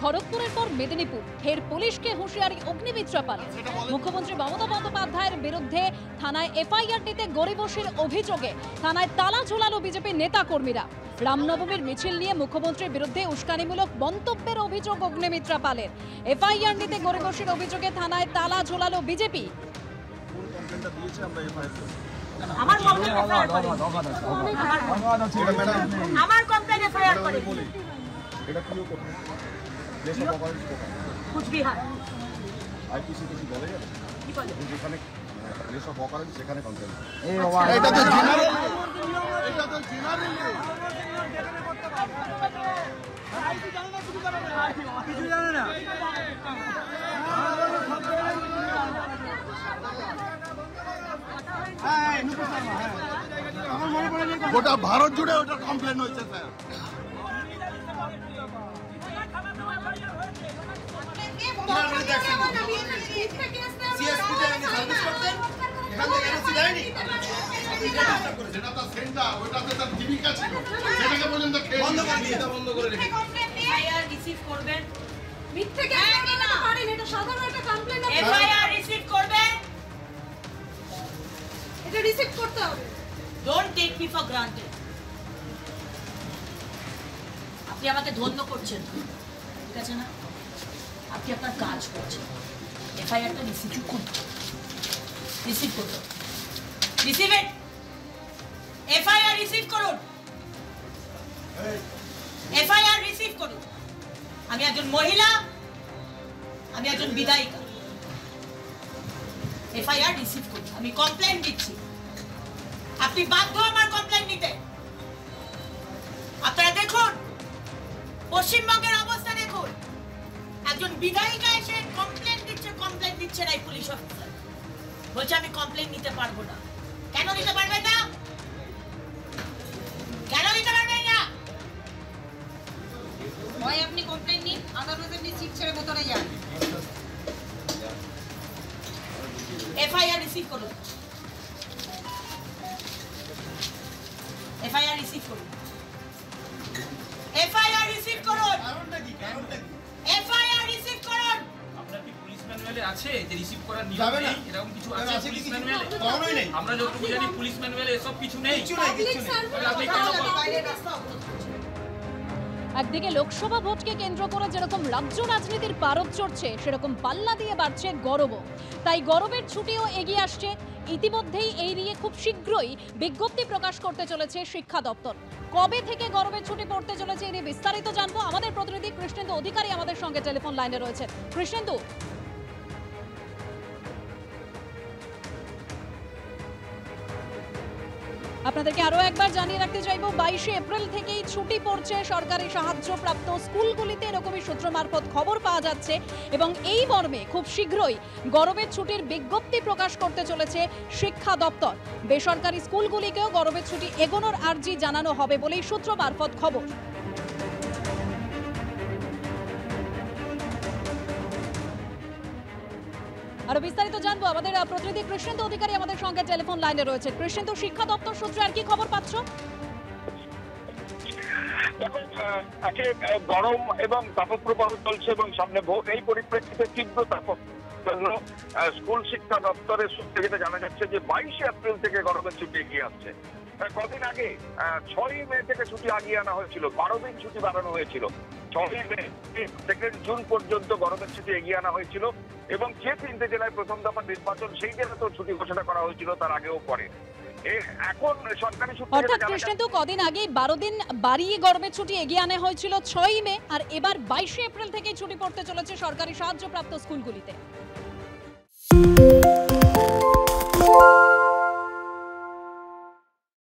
খড়গপুরের পর মেদিনীপুর ফের পুলিশকে হুঁশিয়ারি অগ্নিমিত্রা পাল। মুখ্যমন্ত্রী মমতা বন্দ্যোপাধ্যায়ের বিরুদ্ধে থানায় এফআইআর দিতে গরিবসীর অভিযোগে থানায় তালা ঝোলালো বিজেপি নেতা কর্মীরা। রামনবমীর মিছিল নিয়ে মুখ্যমন্ত্রীর বিরুদ্ধে উস্কানিমূলক মন্তব্যের অভিযোগ অগ্নিমিত্রা পালের। এফআইআর নিতে গরিবসীর অভিযোগে থানায় তালা ঝোলালো বিজেপি। আমার কমপ্লেন এফআইআর করে এটা কিও কোথায় দেশে বগার কুচবিহার আইপিসি কিছু বলে যাবে কি বলে যেখানে দেশে বগার সেখানে কমপ্লেন এই বাবা এটা তো জেনারেল এটা তো জেনারেল আইপি জানে না কিছু জানে না গোটা ভারত জুড়ে ওটা কমপ্লেন হয়েছে স্যার। আপনি আমাকে ধন্য করছেন, ঠিক আছে না? আপনি আপনার কাজ করছেন। এফআইআরটা রিসিভ করুন, রিসিভ করুন, রিসিভ ইট। এফআইআর রিসিভ করুন, এফআইআর রিসিভ করুন। আমি একজন মহিলা, আমি একজন বিধায়িকা। এফআইআর রিসিভ করুন। আমি কমপ্লেন দিচ্ছি, আপনি বাধ্য আমার কমপ্লেন নিতে। আপনারা দেখুন পশ্চিমবঙ্গের অবস্থা দেখুন। একজন বিধায়িকা এসে কমপ্লেন দিচ্ছে না, এই পুলিশ অফিসার বলছে আমি কমপ্লেন নিতে পারবো না। কেন নিতে পারবেন না? কেন নিতে পারবেন না? হয় আপনি কমপ্লেন নিন, আদালতে আপনি সিট ছেড়ে ভেতরে যান। এফআইআর রিসিভ করুন, এফআইআর রিসিভ করুন, এফআইআর রিসিভ করুন। এফআইআর রিসিভ করুন। আপনার কি পুলিশ ম্যানুয়ালে আছে যে রিসিভ করার নিয়ম নেই? এরকম কিছু আছে পুলিশ ম্যানুয়ালে? কোনোই নেই। আমরা যতটুকু জানি পুলিশ ম্যানুয়ালে এসব কিছু নেই। আপনি কেন একদিকে লোকসভা ভোটকে কেন্দ্র করে যেরকম রাজ্য রাজনীতির পারদ চড়ছে, সেরকম পাল্লা দিয়ে বাড়ছে গরবও। তাই গরবের ছুটিও এগিয়ে আসছে। ইতিমধ্যেই এই নিয়ে খুব শীঘ্রই বিজ্ঞপ্তি প্রকাশ করতে চলেছে শিক্ষা দপ্তর। কবে থেকে গরবের ছুটি পড়তে চলেছে এই নিয়ে বিস্তারিত জানবো। আমাদের প্রতিনিধি কৃষ্ণেন্দু অধিকারী আমাদের সঙ্গে টেলিফোন লাইনে রয়েছে। কৃষ্ণেন্দু, আপনাদেরকে আরো একবার জানিয়ে রাখতে চাইবো, 22শে এপ্রিল থেকেই ছুটি পড়ছে সরকারি সাহায্যপ্রাপ্ত স্কুলগুলিতে, এরকমই সূত্র মারফত খবর পাওয়া যাচ্ছে। এবং এই মর্মে খুব শীঘ্রই গরবের ছুটির বিজ্ঞপ্তি প্রকাশ করতে চলেছে শিক্ষা দপ্তর। বেসরকারি স্কুলগুলিকেও গরবের ছুটি এগোনোর আর্জি জানানো হবে বলেই সূত্র মারফত খবর। আরো বিস্তারিত জানবো, আমাদের প্রতিনিধি কৃষ্ণেন্দু অধিকারী আমাদের সঙ্গে টেলিফোন লাইনে রয়েছে। কৃষ্ণেন্দু, শিক্ষা দপ্তর সূত্রে আর কি খবর পাচ্ছ? গরম এবং তাপপ্রবাহ চলছে এবং সামনে ভোট, এই পরিপ্রেক্ষিতে তীব্র তাপ জন্য স্কুল শিক্ষা দপ্তরের সূত্রে যেটা জানা যাচ্ছে যে 22শে এপ্রিল থেকে গরমের ছুটি এগিয়ে আসছে। কদিন আগে 6ই মে থেকে ছুটি আগিয়ে আনা হয়েছিল, 12 দিন ছুটি বাড়ানো হয়েছিল। 6ই মে থেকে জুন পর্যন্ত গরমের ছুটি এগিয়ে আনা হয়েছিল এবং যে 3টে জেলায় প্রথম দফা নির্বাচন, সেই জেলাতেও ছুটি ঘোষণা করা হয়েছিল তার আগেও পরে। এখন সরকারি সূত্রে অর্থাৎ কৃষ্ণেন্দু, কদিন আগেই 12 দিন বাড়িয়ে গরমের ছুটি এগিয়ে আনা হয়েছিল 6ই মে, আর এবার 22শে এপ্রিল থেকে ছুটি পড়তে চলেছে সরকারি সাহায্যপ্রাপ্ত স্কুলগুলিতে।